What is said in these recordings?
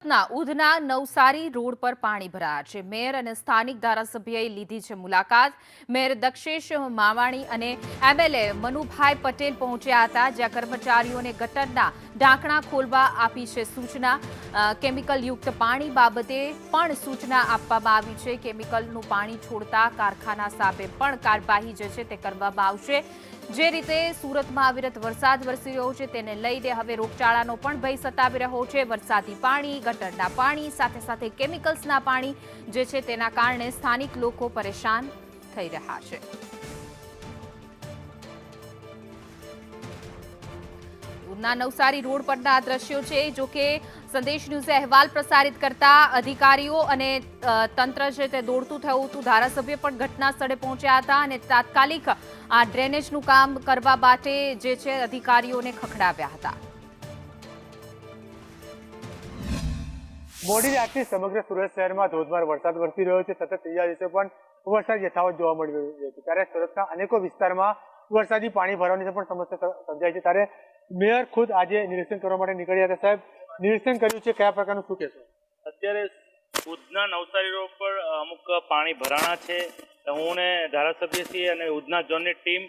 સુરતના ઉધના નવસારી રોડ પર પાણી ભરાયા છે। મેયર અને સ્થાનિક ધારાસભ્યએ લીધી છે મુલાકાત। મેયર દક્ષેશ માવાણી અને એમએલએ મનુભાઈ પટેલ પહોંચ્યા હતા, જ્યાં કર્મચારીઓને ગટરના ઢાંકણા ખોલવા આપી છે સૂચના। કેમિકલયુક્ત પાણી બાબતે પણ સૂચના આપવામાં આવી છે। કેમિકલનું પાણી છોડતા કારખાના સામે પણ કાર્યવાહી જે છે તે કરવામાં આવશે। જે રીતે સુરતમાં અવિરત વરસાદ વરસી રહ્યો છે તેને લઈને હવે રોગચાળાનો પણ ભય સતાવી રહ્યો છે। વરસાદી પાણી, ગટરના પાણી સાથે સાથે કેમિકલ્સના પાણી જે છે તેના કારણે સ્થાનિક લોકો પરેશાન થઈ રહ્યા છે। ઉધના નવસારી રોડ પરના આ દ્રશ્યો છે। જો કે સંદેશ ન્યૂઝે અહેવાલ પ્રસારિત કરતા અધિકારીઓ અને તંત્ર છે તે દોડતું થયું હતું। ધારાસભ્ય પણ ઘટના સ્થળે પહોંચ્યા હતા અને તાત્કાલિક આ ડ્રેનેજનું કામ કરવા માટે જે છે અધિકારીઓને ખખડાવ્યા હતા। મોડી રાતથી સમગ્ર સુરત શહેરમાં ધોધમાર વરસાદ વરસી રહ્યો છે। સતત ત્રીજા દિવસે પણ વરસાદ યથાવત જોવા મળી રહ્યો છે, ત્યારે સુરતના અનેકો વિસ્તારમાં વરસાદી પાણી ભરવાની પણ સમસ્યા સર્જાઈ છે। ત્યારે મેયર ખુદ આજે નિરીક્ષણ કરવા માટે નીકળ્યા હતા। સાહેબ, નિરીક્ષણ કર્યું છે, કયા પ્રકારનું શું કહેશો? અત્યારે ઉધના નવસારી રોડ પર અમુક પાણી ભરાણા છે। હું ને ધારાસભ્યશ્રી અને ઉધના ઝોનની ટીમ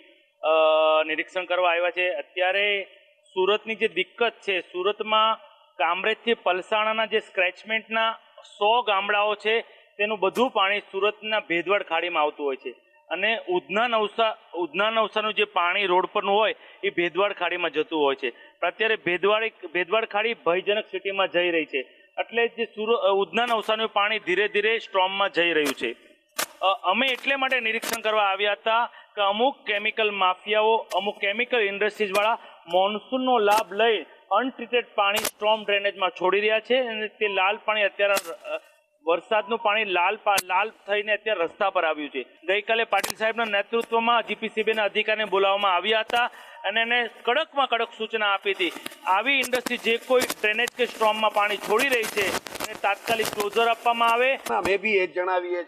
નિરીક્ષણ કરવા આવ્યા છે। અત્યારે સુરતની જે દિક્કત છે, સુરતમાં કામરેજથી પલસાણાના જે સ્ક્રેચમેન્ટના 100 ગામડાઓ છે તેનું બધું પાણી સુરતના ભેદવાડ ખાડીમાં આવતું હોય છે અને ઉધના નવસારીનું જે પાણી રોડ પરનું હોય એ ભેદવાડ ખાડીમાં જતું હોય છે। પણ અત્યારે ભેદવાડ ખાડી ભયજનક સ્થિતિમાં જઈ રહી છે, એટલે જે ઉધના નવસારીનું પાણી ધીરે ધીરે સ્ટ્રોમમાં જઈ રહ્યું છે। અમે એટલે માટે નિરીક્ષણ કરવા આવ્યા હતા કે અમુક કેમિકલ માફિયાઓ, અમુક કેમિકલ ઇન્ડસ્ટ્રીઝવાળા મોન્સૂનનો લાભ લઈ અનટ્રીટેડ પાણી સ્ટ્રોમ ડ્રેનેજમાં છોડી રહ્યા છે અને તે લાલ પાણી અત્યારે વરસાદનું પાણી લાલ થઈને અત્યારે રસ્તા પર આવ્યું છે। ગઈકાલે પાટીલ સાહેબના નેતૃત્વમાં જીપીસીબીના અધિકારીને બોલાવવામાં આવ્યા હતા અને એને કડકમાં કડક સૂચના આપી હતી, આવી ઇન્ડસ્ટ્રી જે કોઈ ડ્રેનેજ કે સ્ટ્રોમમાં પાણી છોડી રહી છે એને તાત્કાલિક ક્લોઝર આપવામાં આવે। અમે બી એ જ જણાવીએ છીએ